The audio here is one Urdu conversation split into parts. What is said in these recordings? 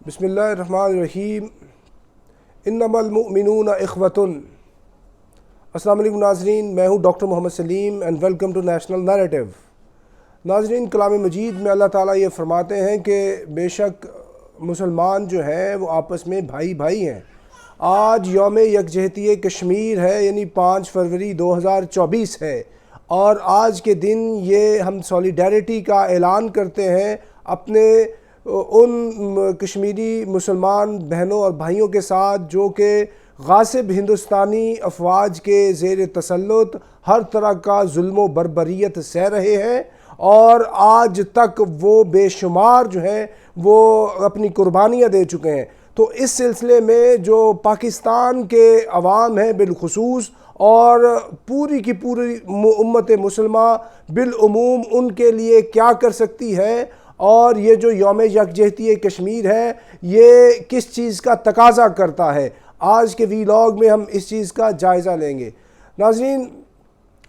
بسم اللہ الرحمن الرحیم انما المؤمنون اخوۃ۔ السلام علیکم ناظرین، میں ہوں ڈاکٹر محمد سلیم and welcome to national narrative. ناظرین، کلام مجید میں اللہ تعالیٰ یہ فرماتے ہیں کہ بے شک مسلمان جو ہیں وہ آپس میں بھائی بھائی ہیں۔ آج یوم یکجہتی کشمیر ہے، یعنی 5 فروری 2024 ہے، اور آج کے دن یہ ہم سولیڈیرٹی کا اعلان کرتے ہیں اپنے ان کشمیری مسلمان بہنوں اور بھائیوں کے ساتھ جو کہ غاصب ہندوستانی افواج کے زیر تسلط ہر طرح کا ظلم و بربریت سہ رہے ہیں، اور آج تک وہ بے شمار جو ہیں وہ اپنی قربانیاں دے چکے ہیں۔ تو اس سلسلے میں جو پاکستان کے عوام ہیں بالخصوص اور پوری کی پوری امت مسلمہ بالعموم ان کے لیے کیا کر سکتی ہے، اور یہ جو یوم یکجہتی کشمیر ہے یہ کس چیز کا تقاضا کرتا ہے، آج کے ویلاگ میں ہم اس چیز کا جائزہ لیں گے۔ ناظرین،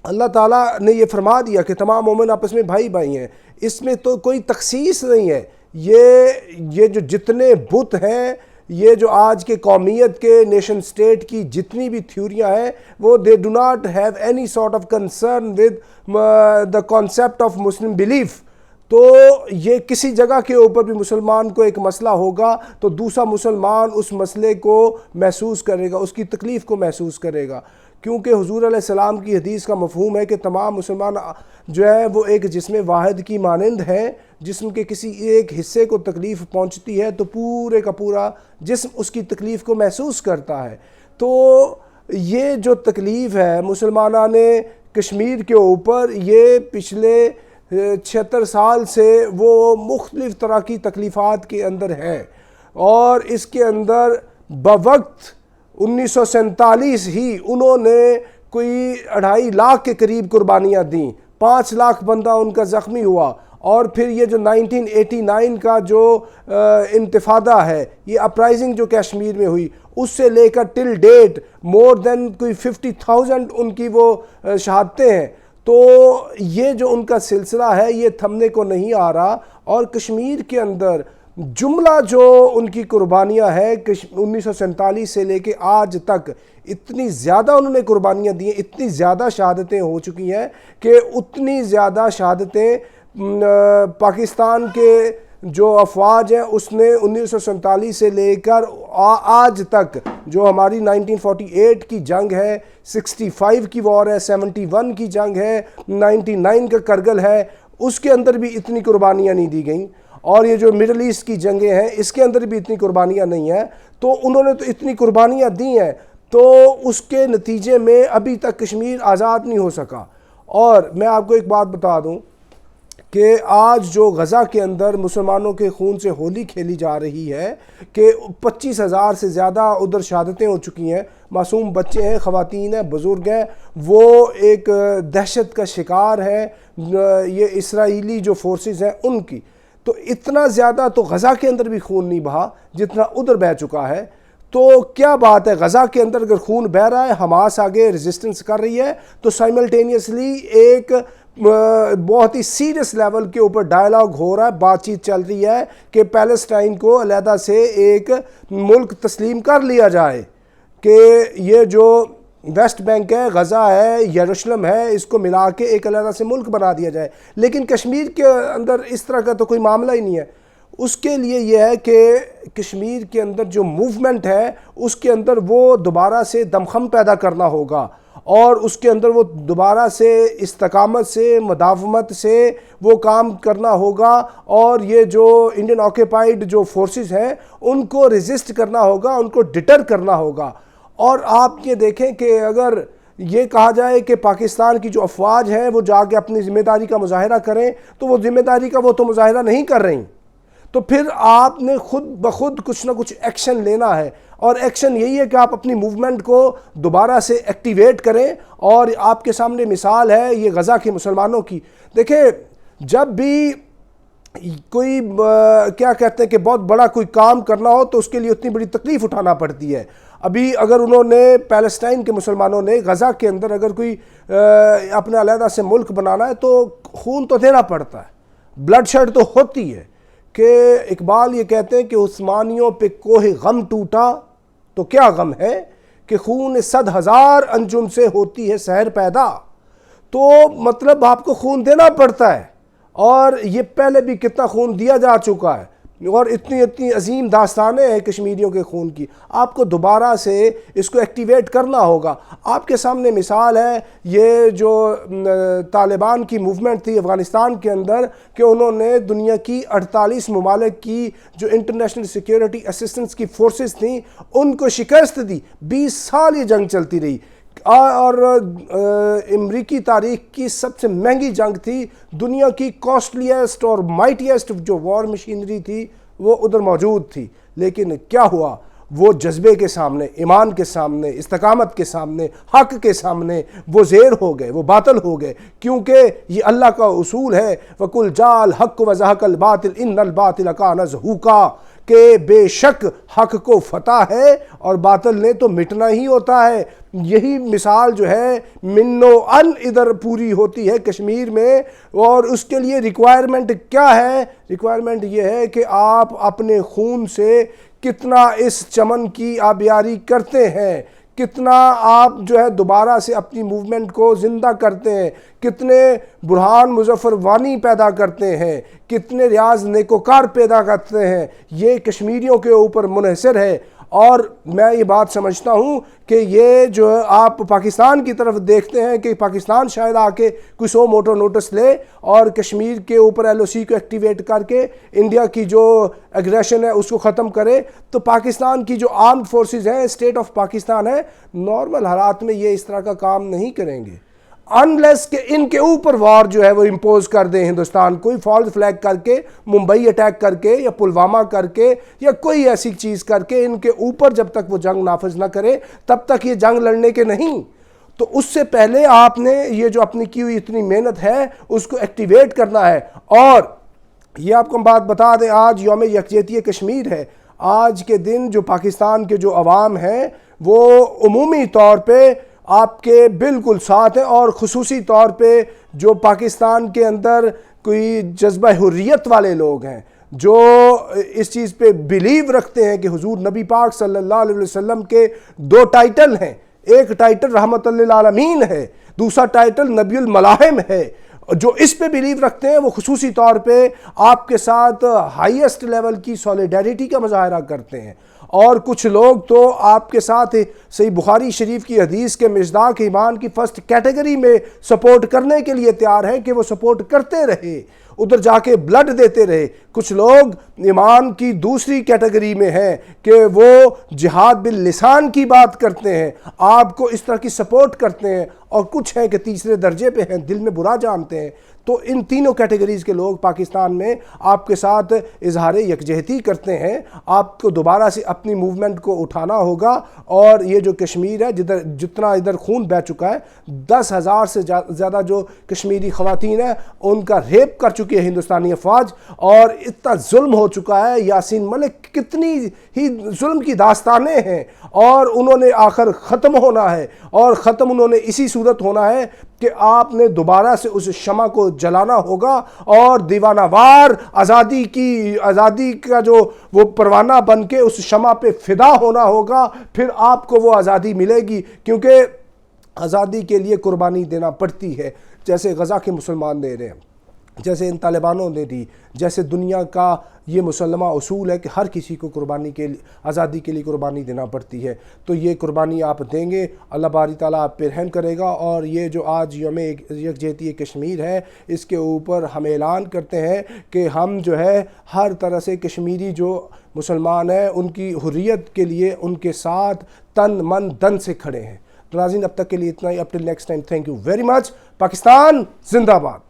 اللہ تعالیٰ نے یہ فرما دیا کہ تمام مومن آپس میں بھائی بھائی ہیں، اس میں تو کوئی تخصیص نہیں ہے۔ یہ جو جتنے بت ہیں، یہ جو آج کے قومیت کے نیشن سٹیٹ کی جتنی بھی تھیوریاں ہیں، وہ they do not have any sort of concern with the concept of Muslim belief۔ تو یہ کسی جگہ کے اوپر بھی مسلمان کو ایک مسئلہ ہوگا تو دوسرا مسلمان اس مسئلے کو محسوس کرے گا، اس کی تکلیف کو محسوس کرے گا، کیونکہ حضور علیہ السلام کی حدیث کا مفہوم ہے کہ تمام مسلمان جو ہے وہ ایک جسم واحد کی مانند ہیں۔ جسم کے کسی ایک حصے کو تکلیف پہنچتی ہے تو پورے کا پورا جسم اس کی تکلیف کو محسوس کرتا ہے۔ تو یہ جو تکلیف ہے مسلمانان کشمیر کے اوپر، یہ پچھلے 76 سال سے وہ مختلف طرح کی تکلیفات کے اندر ہے، اور اس کے اندر بوقت 1947 ہی انہوں نے کوئی 2.5 لاکھ کے قریب قربانیاں دیں، 5 لاکھ بندہ ان کا زخمی ہوا، اور پھر یہ جو 1989 کا جو انتفاضہ ہے، یہ اپرائزنگ جو کشمیر میں ہوئی، اس سے لے کر ٹل ڈیٹ مور دین کوئی 50,000 ان کی وہ شہادتیں ہیں۔ تو یہ جو ان کا سلسلہ ہے یہ تھمنے کو نہیں آ رہا، اور کشمیر کے اندر جملہ جو ان کی قربانیاں ہیں 1947 سے لے کے آج تک، اتنی زیادہ انہوں نے قربانیاں دی ہیں، اتنی زیادہ شہادتیں ہو چکی ہیں کہ اتنی زیادہ شہادتیں پاکستان کے جو افواج ہیں اس نے 1947 سے لے کر آج تک، جو ہماری 1948 کی جنگ ہے، 65 کی وار ہے، 71 کی جنگ ہے، 99 کا کرگل ہے، اس کے اندر بھی اتنی قربانیاں نہیں دی گئیں، اور یہ جو مڈل ایسٹ کی جنگیں ہیں اس کے اندر بھی اتنی قربانیاں نہیں ہیں۔ تو انہوں نے تو اتنی قربانیاں دی ہیں، تو اس کے نتیجے میں ابھی تک کشمیر آزاد نہیں ہو سکا۔ اور میں آپ کو ایک بات بتا دوں کہ آج جو غزہ کے اندر مسلمانوں کے خون سے ہولی کھیلی جا رہی ہے کہ 25,000 سے زیادہ ادھر شہادتیں ہو چکی ہیں، معصوم بچے ہیں، خواتین ہیں، بزرگ ہیں، وہ ایک دہشت کا شکار ہیں یہ اسرائیلی جو فورسز ہیں ان کی۔ تو اتنا زیادہ تو غزہ کے اندر بھی خون نہیں بہا جتنا ادھر بہہ چکا ہے۔ تو کیا بات ہے، غزہ کے اندر اگر خون بہہ رہا ہے، حماس آگے ریزسٹنس کر رہی ہے، تو سائملٹینیسلی ایک بہت ہی سیریس لیول کے اوپر ڈائیلاگ ہو رہا ہے، بات چیت چل رہی ہے کہ پیلسٹائن کو علیحدہ سے ایک ملک تسلیم کر لیا جائے، کہ یہ جو ویسٹ بینک ہے، غزہ ہے، یروشلم ہے، اس کو ملا کے ایک علیحدہ سے ملک بنا دیا جائے۔ لیکن کشمیر کے اندر اس طرح کا تو کوئی معاملہ ہی نہیں ہے۔ اس کے لیے یہ ہے کہ کشمیر کے اندر جو موومنٹ ہے اس کے اندر وہ دوبارہ سے دمخم پیدا کرنا ہوگا، اور اس کے اندر وہ دوبارہ سے استقامت سے، مداومت سے وہ کام کرنا ہوگا، اور یہ جو انڈین آکیپائیڈ جو فورسز ہیں ان کو ریزسٹ کرنا ہوگا، ان کو ڈٹر کرنا ہوگا۔ اور آپ یہ دیکھیں کہ اگر یہ کہا جائے کہ پاکستان کی جو افواج ہیں وہ جا کے اپنی ذمہ داری کا مظاہرہ کریں، تو وہ ذمہ داری کا وہ تو مظاہرہ نہیں کر رہی، تو پھر آپ نے خود بخود کچھ نہ کچھ ایکشن لینا ہے، اور ایکشن یہی ہے کہ آپ اپنی موومنٹ کو دوبارہ سے ایکٹیویٹ کریں۔ اور آپ کے سامنے مثال ہے یہ غزہ کے مسلمانوں کی۔ دیکھیں، جب بھی کوئی کیا کہتے ہیں کہ بہت بڑا کوئی کام کرنا ہو تو اس کے لیے اتنی بڑی تکلیف اٹھانا پڑتی ہے۔ ابھی اگر انہوں نے پیلسٹائن کے مسلمانوں نے غزہ کے اندر اگر کوئی اپنا علیحدہ سے ملک بنانا ہے تو خون تو دینا پڑتا ہے، بلڈ شیڈ تو ہوتی ہے، کہ اقبال یہ کہتے ہیں کہ عثمانیوں پہ کوہ غم ٹوٹا تو کیا غم ہے کہ خون 100,000 انجم سے ہوتی ہے سحر پیدا. تو مطلب آپ کو خون دینا پڑتا ہے، اور یہ پہلے بھی کتنا خون دیا جا چکا ہے، اور اتنی عظیم داستانیں ہیں کشمیریوں کے خون کی. آپ کو دوبارہ سے اس کو ایکٹیویٹ کرنا ہوگا. آپ کے سامنے مثال ہے یہ جو طالبان کی موومنٹ تھی افغانستان کے اندر، کہ انہوں نے دنیا کی 48 ممالک کی جو انٹرنیشنل سیکیورٹی اسسٹنس کی فورسز تھیں ان کو شکست دی. 20 سال یہ جنگ چلتی رہی، اور امریکی تاریخ کی سب سے مہنگی جنگ تھی. دنیا کی کاسٹلیسٹ اور مائٹیسٹ جو وار مشینری تھی وہ ادھر موجود تھی. لیکن کیا ہوا؟ وہ جذبے کے سامنے، ایمان کے سامنے، استقامت کے سامنے، حق کے سامنے وہ زیر ہو گئے، وہ باطل ہو گئے. کیونکہ یہ اللہ کا اصول ہے وَقُلْ جَاءَ الْحَقُّ وَزَهَقَ الْبَاطِلُ إِنَّ الْبَاطِلَ كَانَ زَهُوقًا، کہ بے شک حق کو فتح ہے اور باطل نے تو مٹنا ہی ہوتا ہے. یہی مثال جو ہے من و ان ادھر پوری ہوتی ہے کشمیر میں. اور اس کے لیے ریکوائرمنٹ کیا ہے؟ ریکوائرمنٹ یہ ہے کہ آپ اپنے خون سے کتنا اس چمن کی آبیاری کرتے ہیں، کتنا آپ جو ہے دوبارہ سے اپنی موومنٹ کو زندہ کرتے ہیں، کتنے برہان مظفر وانی پیدا کرتے ہیں، کتنے ریاض نیکوکار پیدا کرتے ہیں. یہ کشمیریوں کے اوپر منحصر ہے. اور میں یہ بات سمجھتا ہوں کہ یہ جو آپ پاکستان کی طرف دیکھتے ہیں کہ پاکستان شاید آ کے کوئی 100 موٹو نوٹس لے اور کشمیر کے اوپر LOC کو ایکٹیویٹ کر کے انڈیا کی جو ایگریشن ہے اس کو ختم کرے. تو پاکستان کی جو آرمڈ فورسز ہیں، اسٹیٹ آف پاکستان ہے، نارمل حالات میں یہ اس طرح کا کام نہیں کریں گے انلیس کہ ان کے اوپر وار جو ہے وہ امپوز کر دیں ہندوستان. کوئی فالس فلیگ کر کے، ممبئی اٹیک کر کے یا پلوامہ کر کے یا کوئی ایسی چیز کر کے ان کے اوپر جب تک وہ جنگ نافذ نہ کرے تب تک یہ جنگ لڑنے کے نہیں. تو اس سے پہلے آپ نے یہ جو اپنی کی ہوئی اتنی محنت ہے اس کو ایکٹیویٹ کرنا ہے. اور یہ آپ کو بات بتا دیں، آج یوم یکجہتی کشمیر ہے. آج کے دن جو پاکستان کے جو عوام ہیں وہ عمومی طور پہ آپ کے بالکل ساتھ ہیں، اور خصوصی طور پہ جو پاکستان کے اندر کوئی جذبہ حریت والے لوگ ہیں، جو اس چیز پہ بیلیو رکھتے ہیں کہ حضور نبی پاک صلی اللہ علیہ وسلم کے 2 ٹائٹل ہیں. ایک ٹائٹل رحمت للعالمین ہے، دوسرا ٹائٹل نبی الملاحم ہے. جو اس پہ بیلیو رکھتے ہیں وہ خصوصی طور پہ آپ کے ساتھ ہائیسٹ لیول کی سولیڈیریٹی کا مظاہرہ کرتے ہیں. اور کچھ لوگ تو آپ کے ساتھ صحیح بخاری شریف کی حدیث کے مصداق ایمان کی فرسٹ کیٹیگری میں سپورٹ کرنے کے لیے تیار ہیں کہ وہ سپورٹ کرتے رہے، ادھر جا کے بلڈ دیتے رہے. کچھ لوگ ایمان کی دوسری کیٹیگری میں ہیں کہ وہ جہاد باللسان کی بات کرتے ہیں، آپ کو اس طرح کی سپورٹ کرتے ہیں. اور کچھ ہیں کہ تیسرے درجے پہ ہیں، دل میں برا جانتے ہیں. تو ان تینوں کیٹیگریز کے لوگ پاکستان میں آپ کے ساتھ اظہار یکجہتی کرتے ہیں. آپ کو دوبارہ سے اپنی موومنٹ کو اٹھانا ہوگا. اور یہ جو کشمیر ہے، جتنا ادھر خون بہہ چکا ہے، 10,000 سے زیادہ جو کشمیری خواتین ہیں ان کا ریپ کر چکی ہے ہندوستانی افواج، اور اتنا ظلم ہو چکا ہے. یاسین ملک کتنی ہی ظلم کی داستانیں ہیں، اور انہوں نے آخر ختم ہونا ہے، اور ختم انہوں نے اسی صورت ہونا ہے کہ آپ نے دوبارہ سے اس شمع کو جلانا ہوگا، اور دیوانہ وار آزادی کا جو وہ پروانہ بن کے اس شمع پہ فدا ہونا ہوگا. پھر آپ کو وہ آزادی ملے گی، کیونکہ آزادی کے لیے قربانی دینا پڑتی ہے، جیسے غزہ کے مسلمان دے رہے ہیں، جیسے ان طالبانوں نے دی، جیسے دنیا کا یہ مسلمہ اصول ہے کہ ہر کسی کو قربانی کے لیے، آزادی کے لیے قربانی دینا پڑتی ہے. تو یہ قربانی آپ دیں گے، اللہ باری تعالیٰ آپ پہ رحم کرے گا. اور یہ جو آج یوم یکجہتی کشمیر ہے، اس کے اوپر ہم اعلان کرتے ہیں کہ ہم جو ہے ہر طرح سے کشمیری جو مسلمان ہیں ان کی حریت کے لیے ان کے ساتھ تن من دن سے کھڑے ہیں. تو ناظرین اب تک کے لیے اتنا ہی. Up till next time, thank you very much. Pakistan زندہ باد.